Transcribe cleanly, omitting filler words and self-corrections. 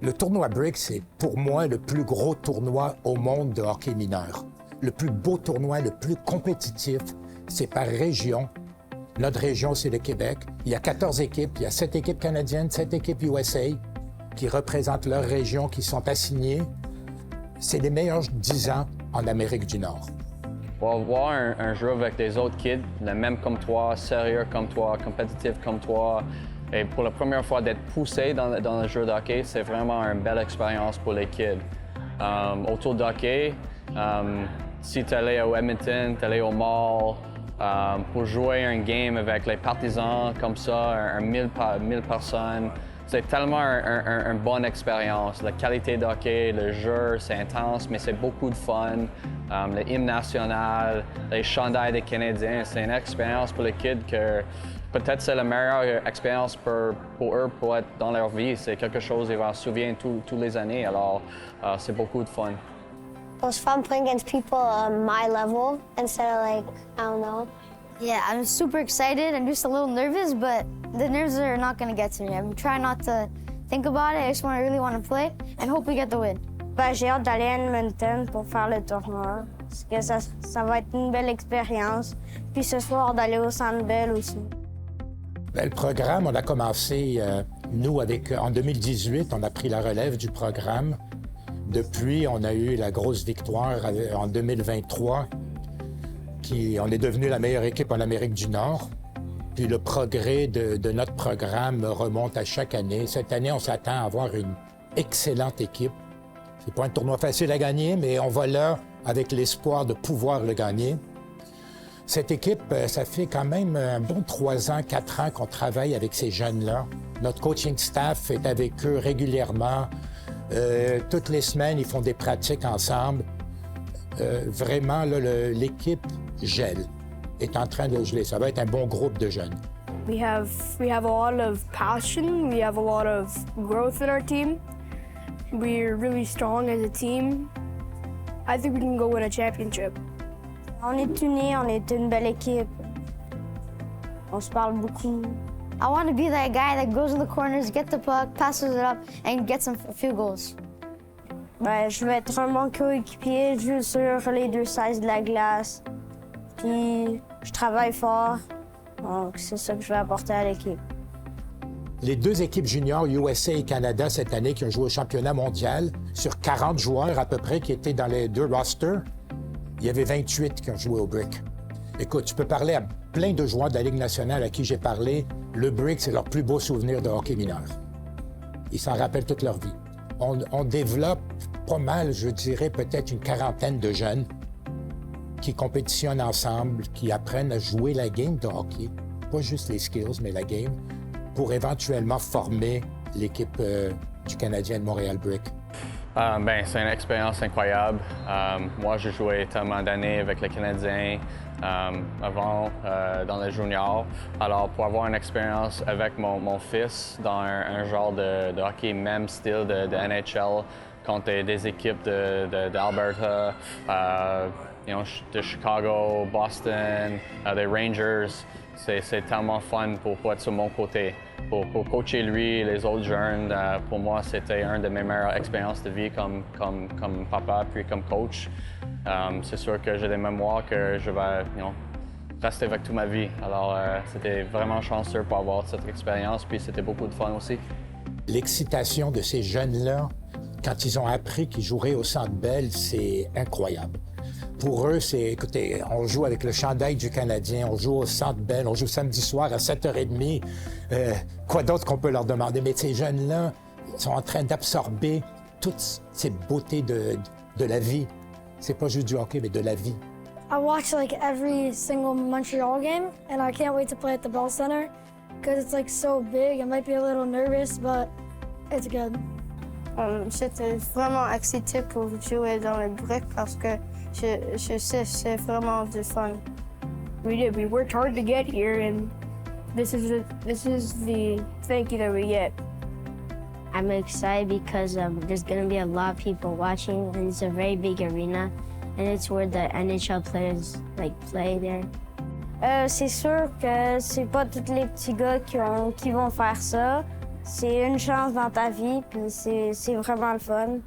Le tournoi Brick, c'est pour moi le plus gros tournoi au monde de hockey mineur. Le plus beau tournoi, le plus compétitif, c'est par région. Notre région, c'est le Québec. Il y a 14 équipes, il y a 7 équipes canadiennes, 7 équipes USA qui représentent leur région, qui sont assignées. C'est les meilleurs 10 ans en Amérique du Nord. Pour voir un jeu avec des autres kids, le même comme toi, sérieux comme toi, compétitif comme toi, et pour la première fois d'être poussé dans le jeu de hockey, c'est vraiment une belle expérience pour les kids. Autour de hockey, si tu allais au Edmonton, tu allais au mall, pour jouer un game avec les partisans comme ça, 1000 personnes, c'est tellement une bonne expérience. La qualité de hockey, le jeu, c'est intense, mais c'est beaucoup de fun. Le hymne national, les chandails des Canadiens, c'est une expérience pour les kids que peut-être c'est la meilleure expérience pour eux pour être dans leur vie. C'est quelque chose qu'ils vont se souvenir toutes les années, alors c'est beaucoup de fun. It was fun playing against people on my level instead of like, I don't know. Yeah, I'm super excited. I'm just a little nervous, but the nerves are not going to get to me. I'm trying not to think about it. I just really want to play and hope we get the win. Ben, j'ai hâte d'aller à Edmonton pour faire le tournoi. Parce que ça va être une belle expérience. Puis ce soir, d'aller au Centre Bell aussi. Bien, le programme, on a commencé, nous, en 2018, on a pris la relève du programme. Depuis, on a eu la grosse victoire en 2023. On est devenu la meilleure équipe en Amérique du Nord. Puis le progrès de notre programme remonte à chaque année. Cette année, on s'attend à avoir une excellente équipe. C'est pas un tournoi facile à gagner, mais on va là avec l'espoir de pouvoir le gagner. Cette équipe, ça fait quand même un bon 3 ans, 4 ans qu'on travaille avec ces jeunes-là. Notre coaching staff est avec eux régulièrement. Toutes les semaines, ils font des pratiques ensemble. Vraiment, là, l'équipe gèle, est en train de geler. Ça va être un bon groupe de jeunes. We have a lot of passion. We have a lot of growth in our team. We're really strong as a team. I think we can go win a championship. On est unis, on est une belle équipe. On se parle beaucoup. I want to be that guy that goes in the corners, gets the puck, passes it up, and gets a few goals. Ben, je vais être un bon coéquipier, je joue sur les 2 sides de la glace. Puis je travaille fort. Donc c'est ça que je vais apporter à l'équipe. Les 2 équipes juniors USA et Canada cette année qui ont joué au championnat mondial, sur 40 joueurs à peu près qui étaient dans les 2 rosters, il y avait 28 qui ont joué au Brick. Écoute, tu peux parler à plein de joueurs de la Ligue nationale à qui j'ai parlé. Le Brick, c'est leur plus beau souvenir de hockey mineur. Ils s'en rappellent toute leur vie. On développe pas mal, je dirais, peut-être une quarantaine de jeunes qui compétitionnent ensemble, qui apprennent à jouer la game de hockey, pas juste les skills, mais la game, pour éventuellement former l'équipe du Canadien de Montréal Brick. C'est une expérience incroyable. Moi, j'ai joué tellement d'années avec les Canadiens avant, dans les juniors. Alors, pour avoir une expérience avec mon fils dans un genre de hockey même style de NHL, contre des équipes d'Alberta, de Chicago, Boston, des Rangers, c'est tellement fun pour être sur mon côté. Pour coacher lui et les autres jeunes, pour moi, c'était une de mes meilleures expériences de vie comme papa puis comme coach. C'est sûr que j'ai des mémoires que je vais rester avec toute ma vie. Alors, c'était vraiment chanceux pour avoir cette expérience, puis c'était beaucoup de fun aussi. L'excitation de ces jeunes-là, quand ils ont appris qu'ils joueraient au Centre Bell, c'est incroyable. Pour eux, écoutez, on joue avec le chandail du Canadien, on joue au Centre Bell, on joue samedi soir à 7h30. Quoi d'autre qu'on peut leur demander? Mais ces jeunes-là sont en train d'absorber toutes ces beautés de la vie. C'est pas juste du hockey, mais de la vie. I watch like every single Montreal game, and I can't wait to play at the Bell Center because it's like so big. I might be a little nervous, but it's good. J'étais vraiment excitée pour jouer dans le Brick parce que je sais c'est vraiment du fun. We did. We worked hard to get here, and this is the thank you that we get. I'm excited because there's going to be a lot of people watching, and it's a very big arena, and it's where the NHL players play there. C'est sûr que c'est pas tous les petits gars qui vont faire ça. C'est une chance dans ta vie, puis c'est vraiment le fun.